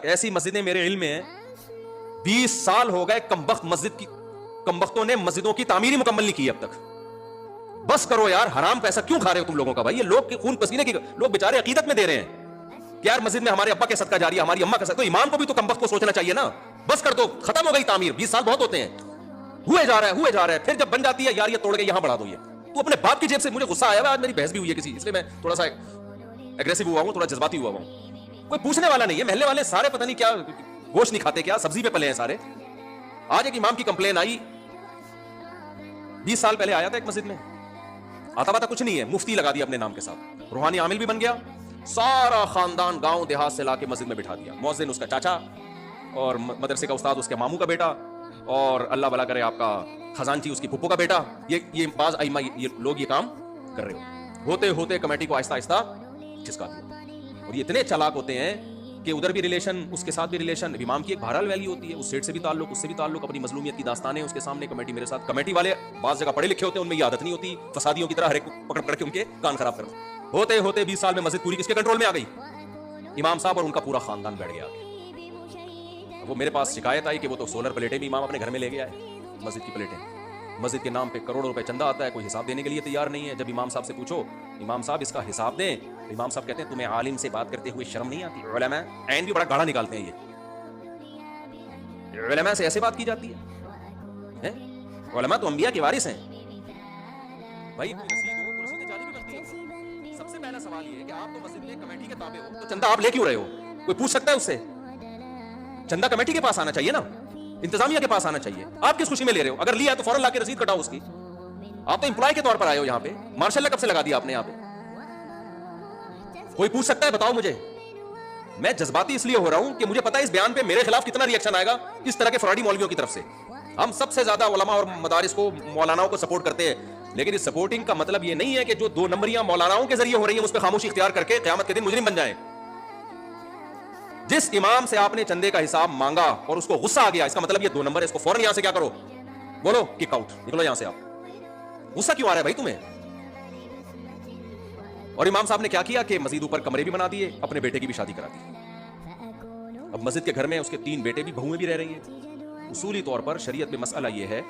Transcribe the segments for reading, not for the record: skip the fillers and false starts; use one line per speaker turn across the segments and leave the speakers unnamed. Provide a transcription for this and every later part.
ایسی مسجدیں میرے علم میں ہیں 20 سال ہو گئے کمبختوں نے مسجدوں کی تعمیر ہی مکمل نہیں کی اب تک. بس کرو یار, حرام پیسہ کیوں کھا رہے ہو تم لوگوں کا بھائی؟ یہ لوگ خون پسینے کی لوگ بیچارے عقیدت میں دے رہے ہیں کہ یار مسجد میں ہمارے ابا کے صدقہ جاری ہے, ہماری اماں کا صدقہ. تو امام کو بھی تو کمبخت کو سوچنا چاہیے نا. بس کر دو, ختم ہو گئی تعمیر. 20 سال بہت ہوتے ہیں, ہوئے جا رہا ہے. پھر جب بن جاتی ہے یار یہ توڑ کے یہاں بڑھا دو. یہ تو اپنے باپ کی جیب سے. مجھے غصہ آیا ہوا, آج میری بحث بھی ہوئی ہے کسی, اس لیے میں تھوڑا سا ایگریسو ہوا ہوں, تھوڑا جذباتی ہوا ہوں. کوئی پوچھنے والا نہیں ہے, محلے والے سارے پتہ نہیں کیا گوشت نہیں کھاتے, کیا سبزی پہ پلے ہیں سارے. آج ایک امام کی کمپلین آئی, 20 سال پہلے آیا تھا ایک مسجد میں, آتا پاتا کچھ نہیں ہے, مفتی لگا دیا اپنے نام کے ساتھ, روحانی عامل بھی بن گیا, سارا خاندان گاؤں دیہات سے لا کے مسجد میں بٹھا دیا. مؤذن اس کا چاچا, اور مدرسے کا استاد اس کے ماموں کا بیٹا, اور اللہ بھلا کرے آپ کا خزانچی اس کی پھپھو کا بیٹا. یہ بعض ائمہ یہ لوگ یہ کام کر رہے ہوتے ہوتے کمیٹی کو آہستہ آہستہ کھسکا دیا. اور یہ اتنے چالاک ہوتے ہیں کہ ادھر بھی ریلیشن, اس کے ساتھ بھی ریلیشن. امام کی ایک بہرحال ویلی ہوتی ہے, اس سیٹ سے بھی تعلق, اس سے بھی تعلق, اپنی مظلومیت کی داستانیں اس کے سامنے. کمیٹی میرے ساتھ, کمیٹی والے بعض جگہ پڑھے لکھے ہوتے ہیں, ان میں یہ عادت نہیں ہوتی فسادیوں کی طرح ہر ایک پکڑ پکڑ کے ان کے کان خراب کرو. ہوتے ہوتے 20 سال میں مسجد پوری کس کے کنٹرول میں آ گئی؟ امام صاحب اور ان کا پورا خاندان بیٹھ گیا. وہ میرے پاس شکایت آئی کہ وہ تو سولر پلیٹیں بھی امام اپنے گھر میں لے گیا ہے, مسجد کی پلیٹیں. مسجد کے نام پہ کروڑوں روپے چندہ آتا ہے, کوئی حساب دینے کے لیے تیار نہیں ہے. جب امام صاحب سے پوچھو امام صاحب اس کا حساب دیں, امام صاحب کہتے ہیں تمہیں عالم سے بات کرتے ہوئے شرم نہیں آتی؟ علماء عین بھی بڑا گاڑا نکالتے ہیں. یہ علماء سے ایسے بات کی جاتی ہے؟ علماء تو انبیاء کے وارث ہیں بھائی. سب سے پہلا سوال یہ ہے کہ آپ تو مسجد میں کمیٹی کے تابع ہو, تو چندہ آپ لے کیوں رہے ہو؟ کوئی پوچھ سکتا ہے اس سے؟ چندہ کمیٹی کے پاس آنا چاہیے نا, انتظامیہ کے پاس آنا چاہیے. آپ کس خوشی میں لے رہے ہو؟ اگر لیا تو فوراً لا کے رسید کٹاؤ اس کی. آپ تو امپلائی کے طور پر آئے ہو یہاں پہ, ماشاء اللہ کب سے لگا دیا آپ نے یہاں پہ؟ کوئی پوچھ سکتا ہے؟ بتاؤ مجھے. میں جذباتی اس لیے ہو رہا ہوں کہ مجھے پتا ہے اس بیان پہ میرے خلاف کتنا ری ایکشن آئے گا اس طرح کے فراڈی مولویوں کی طرف سے. ہم سب سے زیادہ علماء اور مدارس کو, مولاناؤں کو سپورٹ کرتے ہیں, لیکن اس سپورٹنگ کا مطلب یہ نہیں ہے کہ جو 2 نمبریاں مولاناؤں کے ذریعے ہو رہی ہیں اس پہ خاموشی اختیار کر کے قیامت کے دن مجرم بن جائیں. جس امام سے آپ نے چندے کا حساب مانگا اور اس کو غصہ آ گیا, اس کا مطلب یہ 2 نمبر ہے, اس کو فوراً یہاں سے کیا کرو, بولو کک آؤٹ, نکلو یہاں سے. آپ غصہ کیوں آ رہا ہے بھائی تمہیں؟ اور امام صاحب نے کیا کیا کہ مزید اوپر کمرے بھی بنا دیے, اپنے بیٹے کی بھی شادی کرا دی. اب مسجد کے گھر میں اس کے 3 بیٹے بھی, بہویں بھی رہ رہی ہیں. اصولی طور پر شریعت میں مسئلہ یہ ہے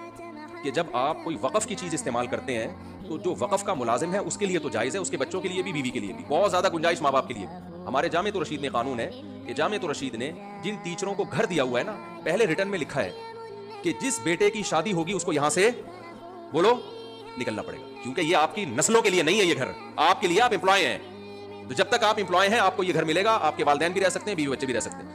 کہ جب آپ کوئی وقف کی چیز استعمال کرتے ہیں تو جو وقف کا ملازم ہے اس کے لیے تو جائز ہے, اس کے بچوں کے لیے بھی, بیوی کے لیے بھی, بہت زیادہ گنجائش ماں باپ کے لیے. ہمارے جامعۃ الرشید میں قانون ہے کہ جامعۃ الرشید نے جن ٹیچروں کو گھر دیا ہوا ہے نا, پہلے ریٹرن میں لکھا ہے کہ جس بیٹے کی شادی ہوگی اس کو یہاں سے بولو نکلنا پڑے گا, کیونکہ یہ آپ کی نسلوں کے لیے نہیں ہے, یہ گھر آپ کے لیے, آپ امپلائی ہیں. تو جب تک آپ امپلائی ہیں آپ کو یہ گھر ملے گا, آپ کے والدین بھی رہ سکتے ہیں, بیوی بچے بھی رہ سکتے ہیں.